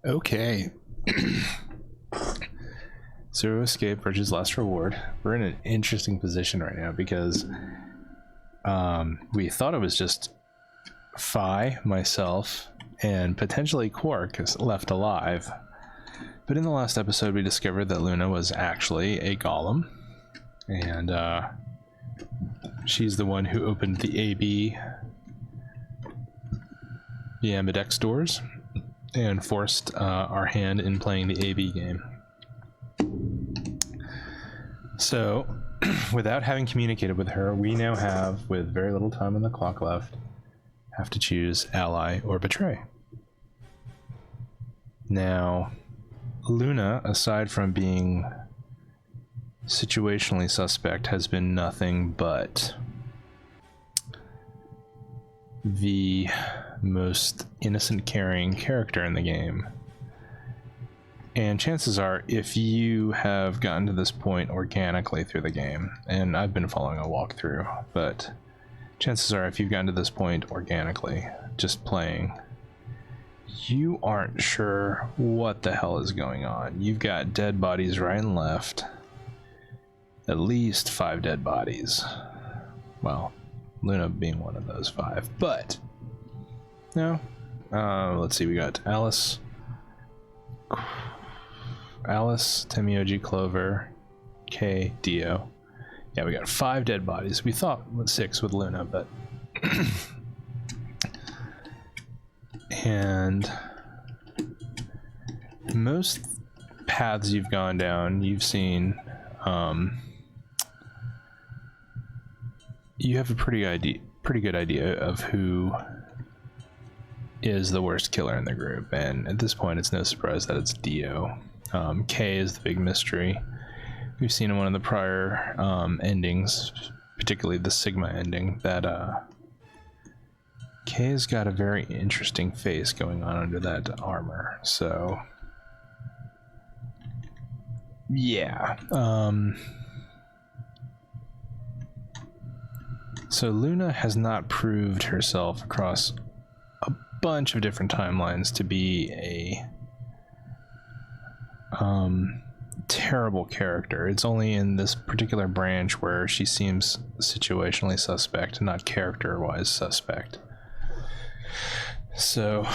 Okay. Zero escape, Bridge's last reward. We're in an interesting position right now because we thought it was just Phi, myself, and potentially Quark is left alive. But in the last episode, we discovered that Luna was actually a golem. And she's the one who opened the Ambidex doors and forced our hand in playing the AB game. So, without having communicated with her, we now have, with very little time on the clock left, have to choose ally or betray. Now, Luna, aside from being situationally suspect, has been nothing but the most innocent, caring character in the game. And chances are, if you have gotten to this point organically through the game, and I've been following a walkthrough, but chances are if you've gotten to this point organically, just playing, you aren't sure what the hell is going on. You've got dead bodies right and left. At least 5 dead bodies. Well, Luna being one of those 5, but no. Let's see, we got Alice, Temioji, Clover, Kay, Dio. Yeah, we got 5 dead bodies. We thought 6 with Luna, but and most paths you've gone down, you've seen you have a pretty good idea of who is the worst killer in the group, and at this point it's no surprise that it's Dio. Kay is the big mystery. We've seen in one of the prior endings, particularly the Sigma ending, that Kay's got a very interesting face going on under that armor, so yeah. So Luna has not proved herself across a bunch of different timelines to be a terrible character. It's only in this particular branch where she seems situationally suspect, not character-wise suspect. So,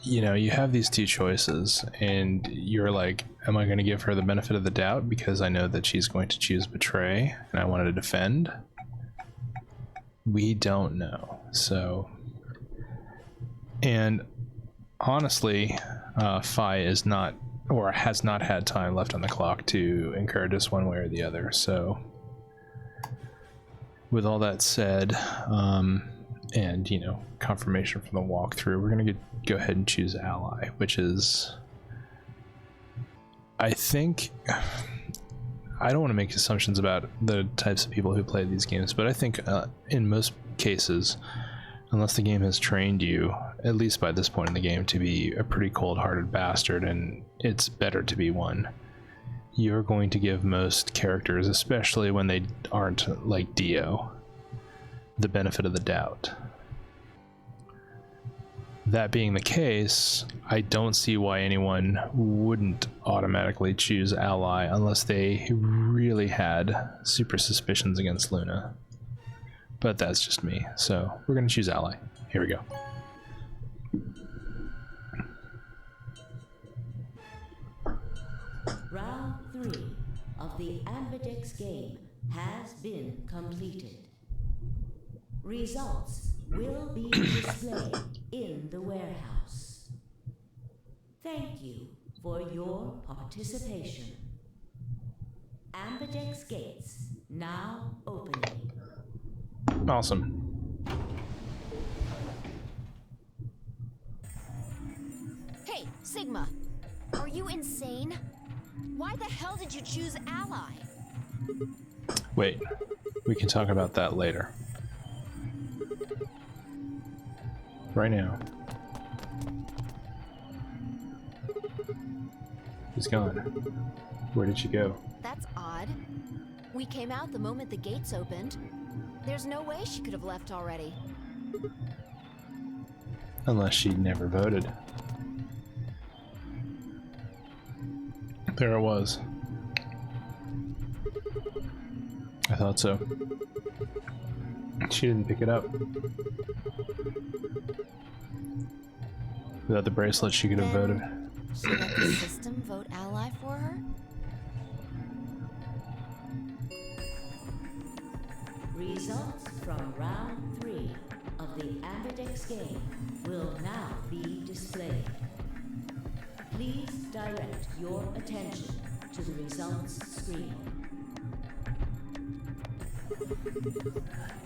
you know, you have these 2 choices, and you're like, am I going to give her the benefit of the doubt because I know that she's going to choose betray and I want to defend? We don't know. So, and honestly, Phi is not, or has not had time left on the clock to encourage us one way or the other. So with all that said, and you know, confirmation from the walkthrough, we're gonna go ahead and choose ally, which is, I think, I don't want to make assumptions about the types of people who play these games, but I think in most cases, unless the game has trained you, at least by this point in the game, to be a pretty cold-hearted bastard, and it's better to be one, you're going to give most characters, especially when they aren't like Dio, the benefit of the doubt. That being the case, I don't see why anyone wouldn't automatically choose ally unless they really had super suspicions against Luna. But that's just me, so we're going to choose ally. Here we go. Round 3 of the Ambidex game has been completed. Results will be displayed in the warehouse. Thank you for your participation. Ambidex gates now opening. Awesome. Hey, Sigma, are you insane? Why the hell did you choose ally? Wait, we can talk about that later. Right now. She's gone. Where did she go? That's odd. We came out the moment the gates opened. There's no way she could have left already. Unless she never voted. There it was. I thought so. She didn't pick it up. Without the bracelet, she could have voted. She let the system vote ally for her? Results from round 3 of the Ambidex game will now be displayed. Please direct your attention to the results screen.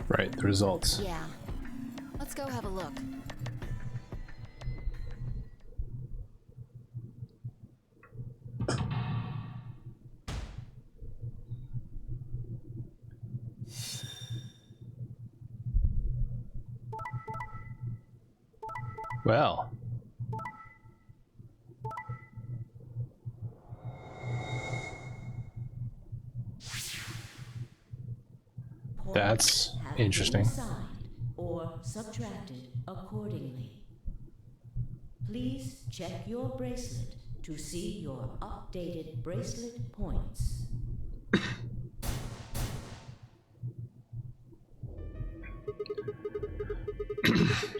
Right, the results. Yeah. Let's go have a look. Well. That's Points have interesting. been assigned or subtracted accordingly. Please check your bracelet to see your updated bracelet points.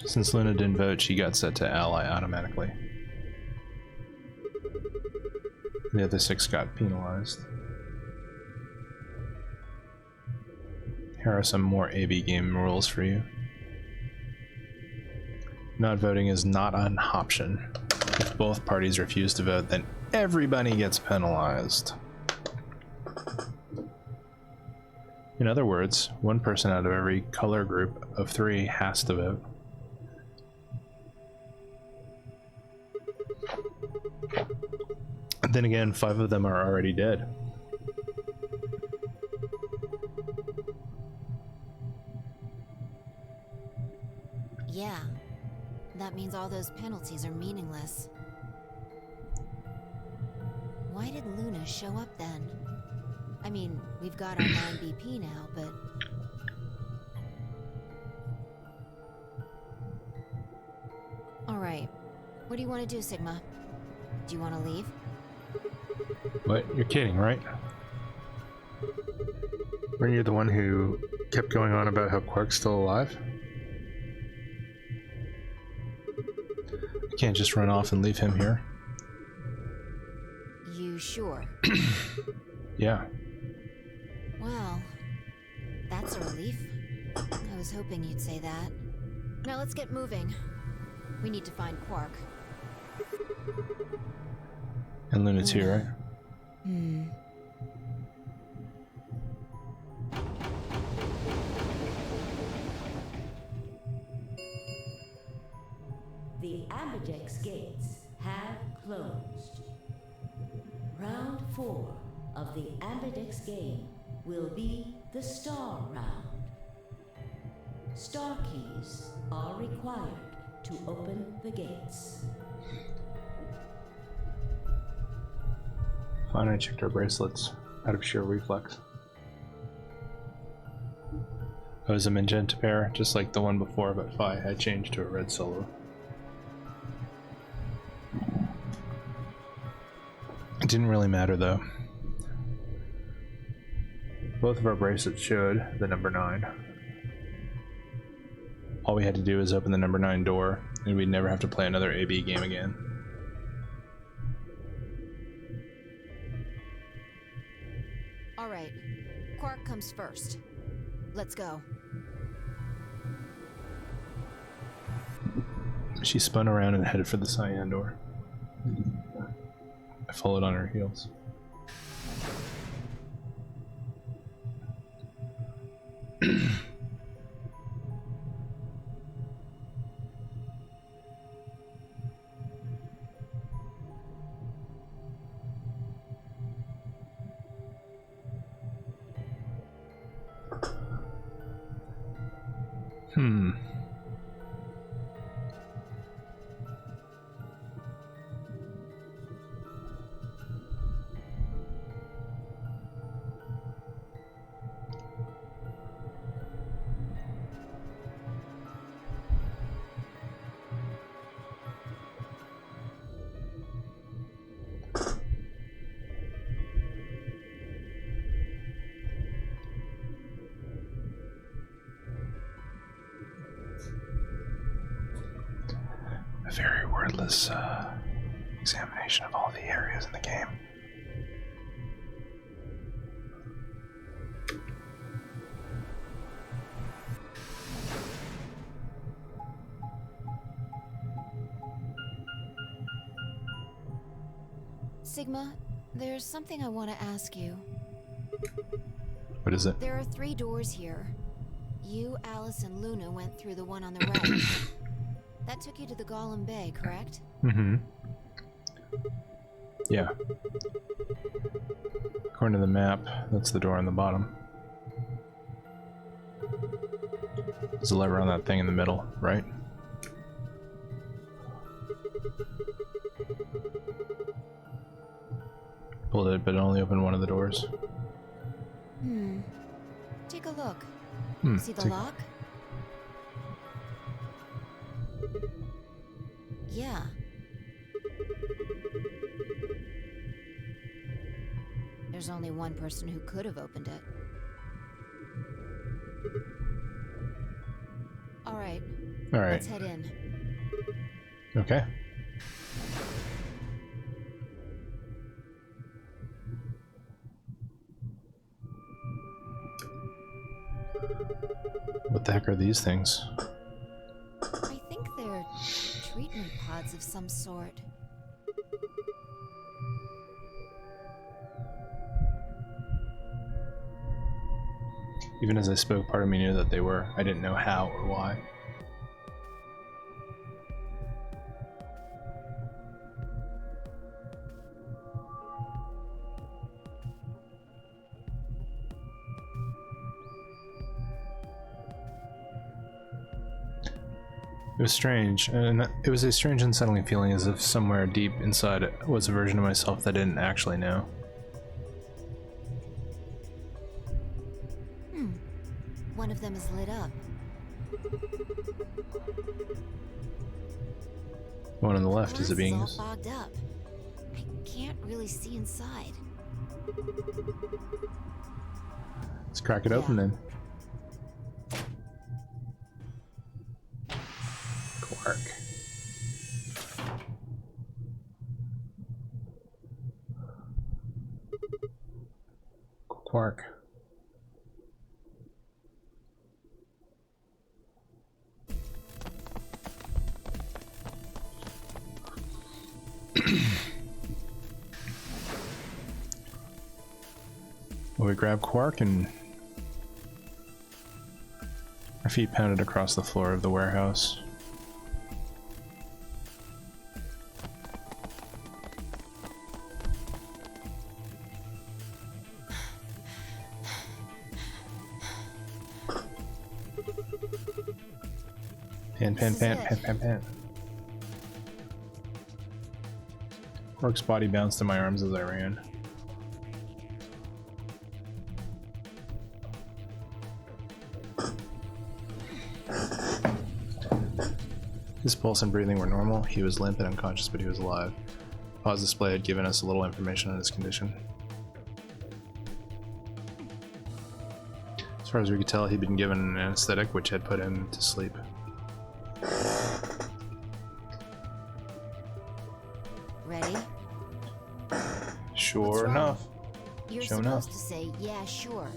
Since Luna didn't vote, she got set to ally automatically. The other 6 got penalized. Here are some more AB game rules for you. Not voting is not an option. If both parties refuse to vote, then everybody gets penalized. In other words, one person out of every color group of 3 has to vote. Then again, 5 of them are already dead. Yeah. That means all those penalties are meaningless. Why did Luna show up then? I mean, we've got our 9 BP now, but... Alright. What do you want to do, Sigma? Do you want to leave? What? You're kidding, right? Weren't you the one who kept going on about how Quark's still alive? I can't just run off and leave him here. You sure? Yeah. Well, that's a relief. I was hoping you'd say that. Now let's get moving. We need to find Quark. And Luna's here, right? The Ambidex gates have closed. Round 4 of the Ambidex game will be the Star Round. Star keys are required to open the gates. Fine, I checked our bracelets out of sheer reflex. I was a magenta pair, just like the one before, but Phi had changed to a red solo. It didn't really matter though. Both of our bracelets showed the number 9. All we had to do was open the number 9 door, and we'd never have to play another AB game again. Alright. Quark comes first. Let's go. She spun around and headed for the cyan door. I followed on her heels. A very wordless examination of all the areas in the game. Sigma, there's something I want to ask you. What is it? There are 3 doors here. You, Alice, and Luna went through the one on the right. That took you to the Golem Bay, correct? Mm-hmm. Yeah. According to the map, that's the door on the bottom. There's a lever on that thing in the middle, right? Pulled it, but it only opened one of the doors. Take a look. Hmm. See the lock? Yeah. There's only one person who could have opened it. All right. Let's head in. Okay. What the heck are these things? I think they're treatment pods of some sort. Even as I spoke, part of me knew that they were. I didn't know how or why. It was strange, and it was a strange, unsettling feeling as if somewhere deep inside was a version of myself that I didn't actually know. One of them is lit up. The one on the left is it being It's all fogged up. I can't really see inside. Let's crack it open then. Quark. Quark. Well, we grab Quark and our feet pounded across the floor of the warehouse. Pan. Quark's body bounced in my arms as I ran. His pulse and breathing were normal. He was limp and unconscious, but he was alive. Pause display had given us a little information on his condition. As far as we could tell, he'd been given an anesthetic which had put him to sleep. Ready? Sure enough. You're Sure supposed enough. to say, yeah, sure.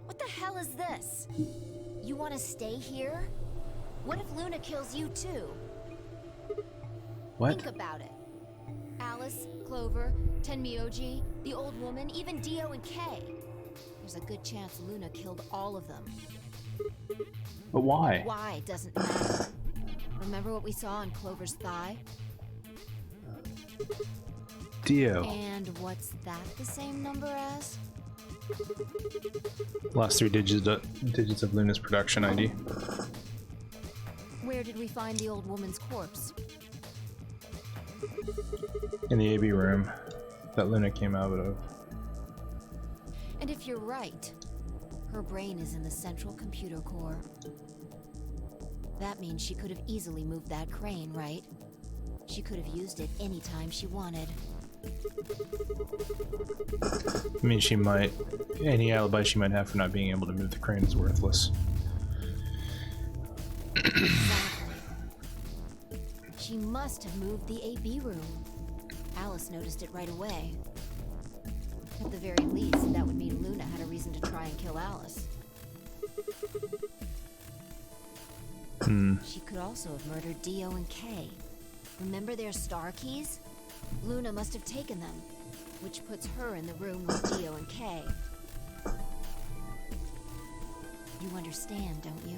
What the hell is this? You want to stay here? What if Luna kills you too? What? Think about it. Alice, Clover, Tenmyoji, the old woman, even Dio and Kay. There's a good chance Luna killed all of them. But why? Why doesn't matter. Remember what we saw on Clover's thigh? Dio. And what's that the same number as? Last 3 digits of Luna's production ID. Where did we find the old woman's corpse? In the AB room that Luna came out of. And if you're right, her brain is in the central computer core. That means she could have easily moved that crane, right? She could have used it any time she wanted. I mean, she might. Any alibi she might have for not being able to move the crane is worthless. Exactly. She must have moved the AB room. Alice noticed it right away. At the very least, that would mean Luna had a reason to try and kill Alice. She could also have murdered Dio and Kay. Remember their star keys? Luna must have taken them, which puts her in the room with Dio and Kay. You understand, don't you?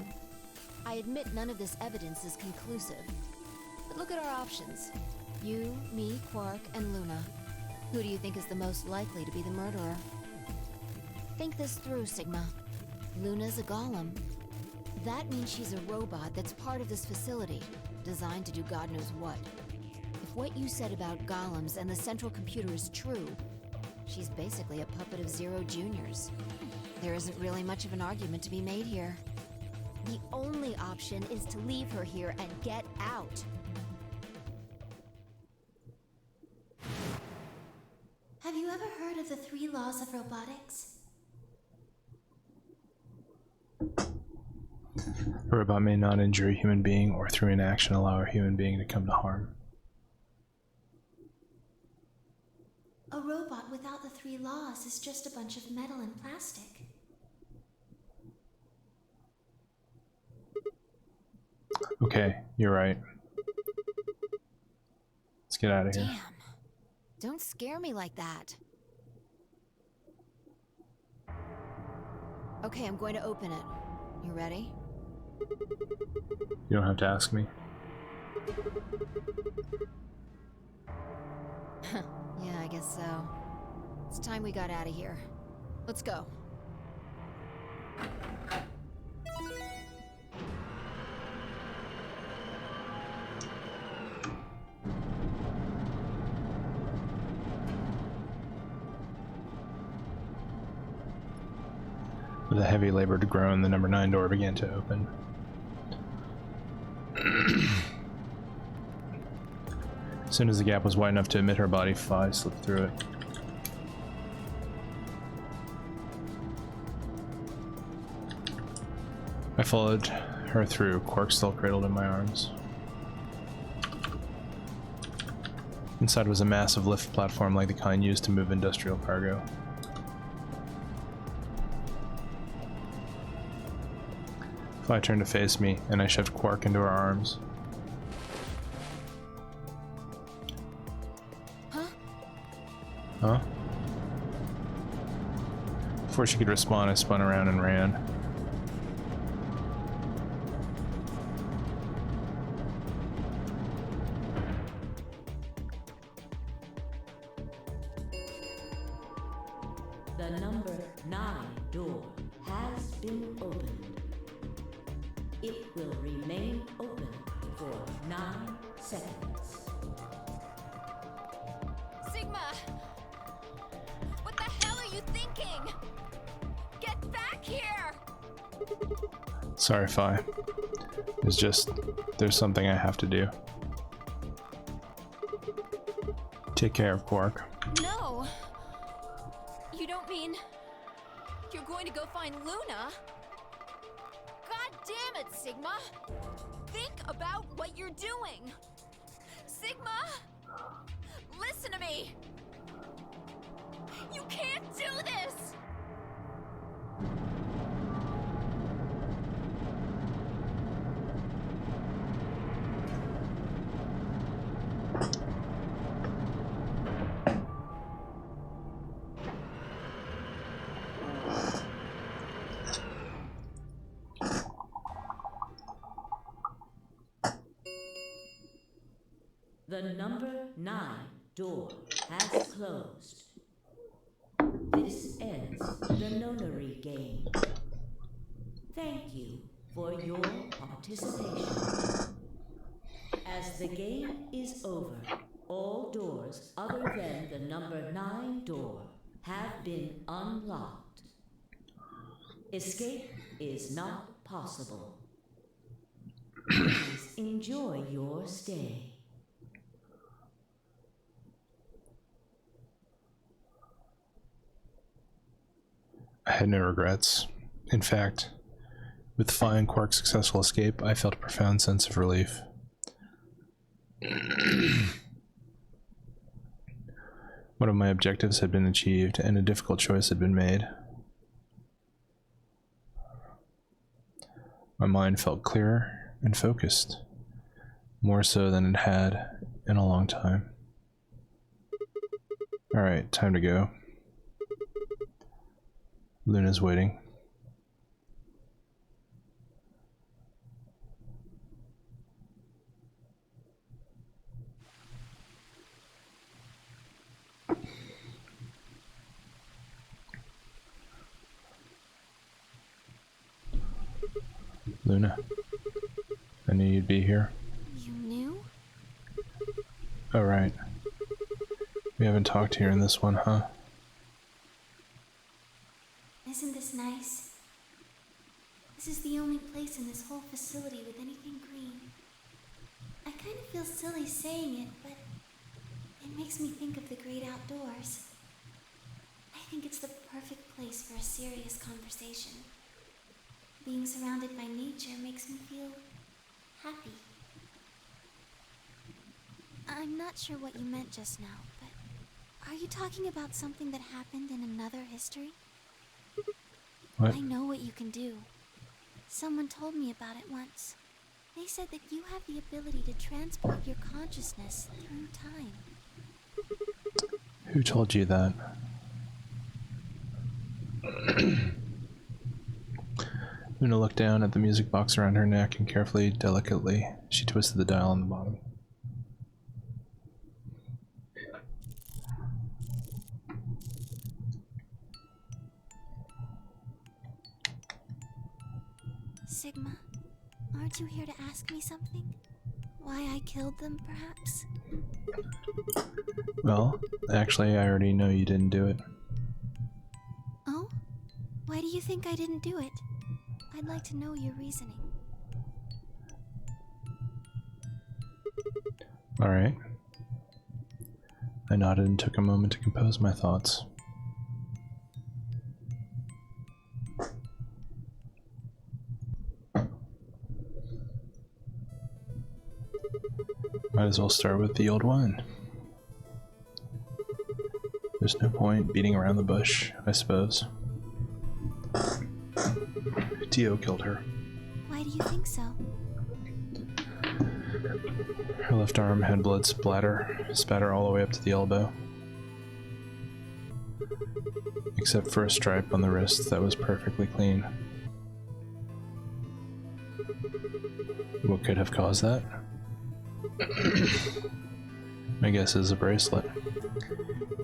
I admit none of this evidence is conclusive. But look at our options. You, me, Quark, and Luna. Who do you think is the most likely to be the murderer? Think this through, Sigma. Luna's a golem. That means she's a robot that's part of this facility, designed to do God knows what. If what you said about golems and the central computer is true, she's basically a puppet of Zero Junior's. There isn't really much of an argument to be made here. The only option is to leave her here and get out. Have you ever heard of the 3 laws of robotics? A robot may not injure a human being or through inaction allow a human being to come to harm. A robot without the 3 laws is just a bunch of metal and plastic. Okay, you're right. Let's get out of here. Damn. Don't scare me like that. Okay, I'm going to open it. You ready? You don't have to ask me. Yeah, I guess so. It's time we got out of here. Let's go. With a heavy labored groan, the number 9 door began to open. As soon as the gap was wide enough to admit her body, Phi slipped through it. I followed her through, Quark still cradled in my arms. Inside was a massive lift platform like the kind used to move industrial cargo. Phi turned to face me, and I shoved Quark into her arms. Huh? Before she could respond, I spun around and ran. The number 9 door has been opened. It will remain open for 9 seconds. Sigma! What the hell are you thinking? Get back here! Sorry, Phi. It's just, there's something I have to do. Take care of Quark. No! You don't mean you're going to go find Luna? God damn it, Sigma! Think about what you're doing! Sigma! Listen to me! You can't do this! The number 9 door has closed. This ends the Nonary game. Thank you for your participation. As the game is over, all doors other than the number 9 door have been unlocked. Escape is not possible. Please enjoy your stay. I had no regrets. In fact, with Phi and Quark's successful escape, I felt a profound sense of relief. One of my objectives had been achieved, and a difficult choice had been made. My mind felt clearer and focused, more so than it had in a long time. Alright, time to go. Luna's waiting. Luna, I knew you'd be here. You knew? Oh, right. We haven't talked here in this one, huh? Isn't this nice? This is the only place in this whole facility with anything green. I kind of feel silly saying it, but it makes me think of the great outdoors. I think it's the perfect place for a serious conversation. Being surrounded by nature makes me feel happy. I'm not sure what you meant just now, but are you talking about something that happened in another history? What? I know what you can do. Someone told me about it once. They said that you have the ability to transport your consciousness through time. Who told you that? Luna looked down at the music box around her neck and carefully, delicately, she twisted the dial on the bottom. Sigma, aren't you here to ask me something? Why I killed them, perhaps? Well, actually, I already know you didn't do it. Oh? Why do you think I didn't do it? I'd like to know your reasoning. Alright. I nodded and took a moment to compose my thoughts. Might as well start with the old one. There's no point beating around the bush, I suppose. Dio killed her. Why do you think so? Her left arm had blood spatter all the way up to the elbow. Except for a stripe on the wrist that was perfectly clean. What could have caused that? My guess is a bracelet.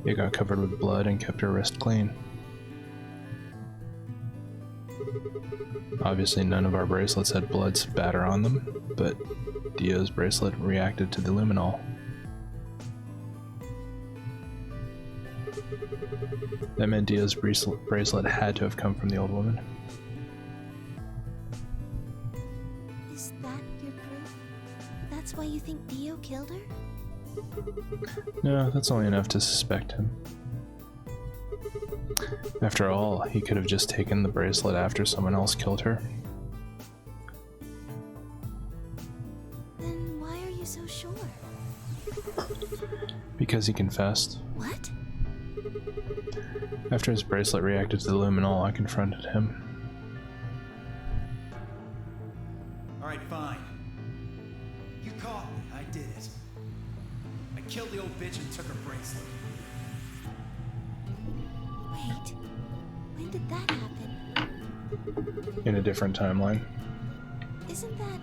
It got covered with blood and kept her wrist clean. Obviously none of our bracelets had blood spatter on them, but Dio's bracelet reacted to the luminol. That meant Dio's bracelet had to have come from the old woman. Is that your proof? That's why you think Dio killed her? No, that's only enough to suspect him. After all, he could have just taken the bracelet after someone else killed her. Then why are you so sure? Because he confessed. What? After his bracelet reacted to the luminol, I confronted him. Alright, fine. You caught me. I did it. I killed the old bitch and took her bracelet. Wait. When did that happen? In a different timeline. Isn't that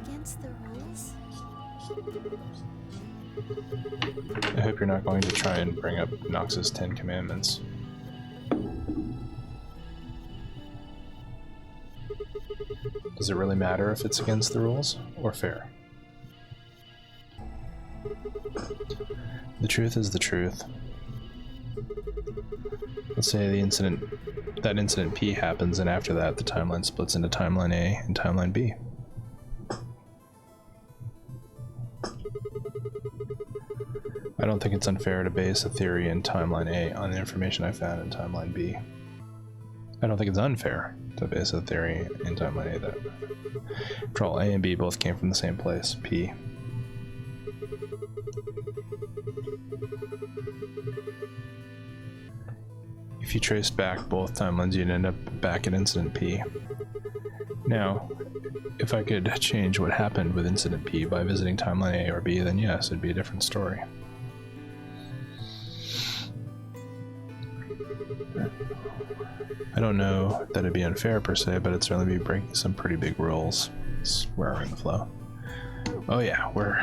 against the rules? I hope you're not going to try and bring up Nox's 10 Commandments. Does it really matter if it's against the rules or fair? The truth is the truth. Let's say that incident P happens, and after that the timeline splits into timeline A and timeline B. I don't think it's unfair to base a theory in timeline A on the information I found in timeline B. I don't think it's unfair to base a theory in timeline A that control A and B both came from the same place, P. If you traced back both timelines, you'd end up back at incident P. Now, if I could change what happened with incident P by visiting timeline A or B, then yes, it'd be a different story. I don't know that it'd be unfair per se, but it'd certainly be breaking some pretty big rules. It's where we're in the flow. Oh yeah, we're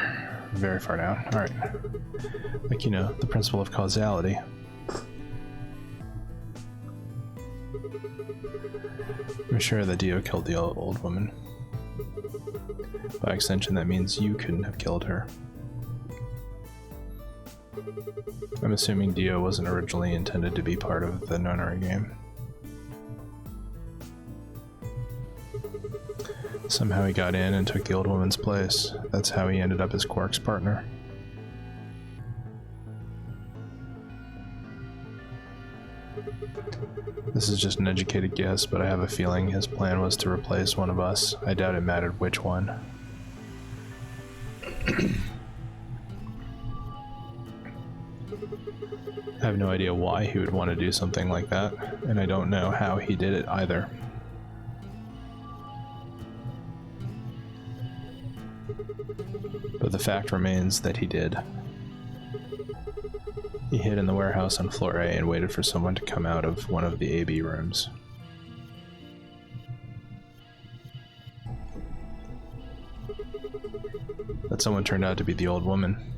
very far down. Alright. Like, you know, the principle of causality. I'm sure that Dio killed the old woman. By extension, that means you couldn't have killed her. I'm assuming Dio wasn't originally intended to be part of the Nonary game. Somehow he got in and took the old woman's place. That's how he ended up as Quark's partner. This is just an educated guess, but I have a feeling his plan was to replace one of us. I doubt it mattered which one. I have no idea why he would want to do something like that, and I don't know how he did it either. But the fact remains that he did. He hid in the warehouse on floor A and waited for someone to come out of one of the AB rooms. That someone turned out to be the old woman.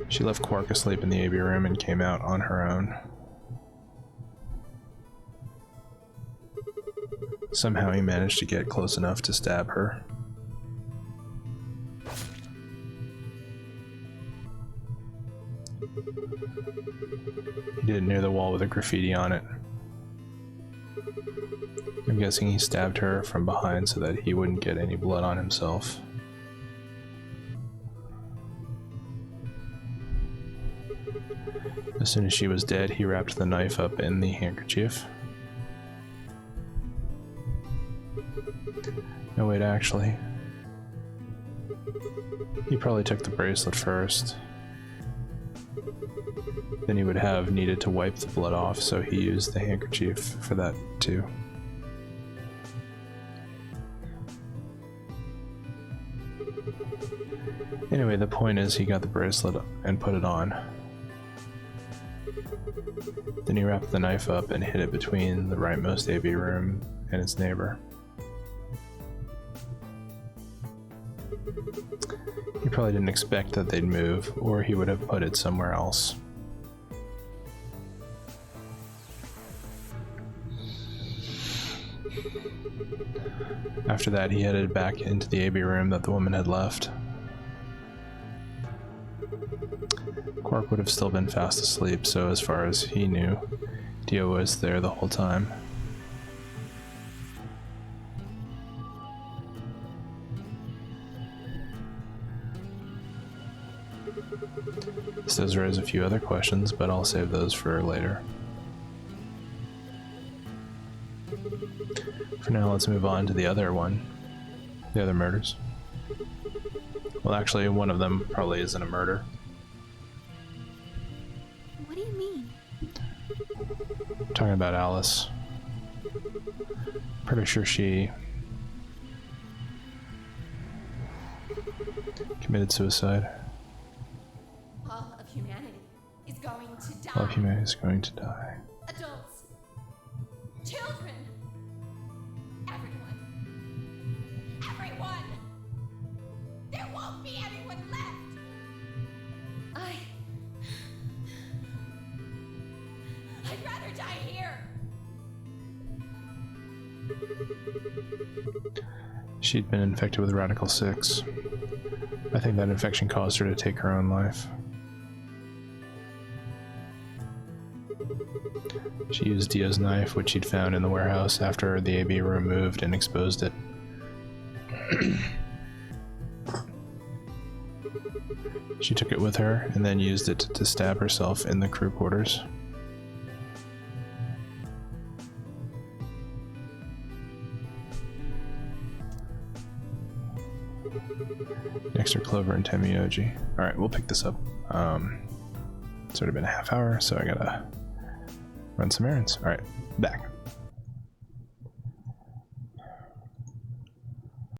She left Quark asleep in the AB room and came out on her own. Somehow he managed to get close enough to stab her. He did it near the wall with a graffiti on it. I'm guessing he stabbed her from behind so that he wouldn't get any blood on himself. As soon as she was dead, he wrapped the knife up in the handkerchief. No, wait, actually. He probably took the bracelet first. Then he would have needed to wipe the blood off, so he used the handkerchief for that too. Anyway, the point is he got the bracelet and put it on. Then he wrapped the knife up and hid it between the rightmost AB room and its neighbor. He probably didn't expect that they'd move, or he would have put it somewhere else. After that, he headed back into the AB room that the woman had left. Quark would have still been fast asleep, so as far as he knew, Dio was there the whole time. This does raise a few other questions, but I'll save those for later. For now, let's move on to the other one. The other murders. Well, actually, one of them probably isn't a murder. What do you mean? I'm talking about Alice. Pretty sure she committed suicide. All of humanity is going to die. All of humanity is going to die. Adults, children, everyone. There won't be anyone left. I'd rather die here. She'd been infected with Radical 6. I think that infection caused her to take her own life. She used Dio's knife, which she'd found in the warehouse after the AB room moved, and exposed it. She took it with her, and then used it to stab herself in the crew quarters. Next are Clover and Temioji. Alright, we'll pick this up. It's already been a half hour, so I gotta run some errands. Alright, back.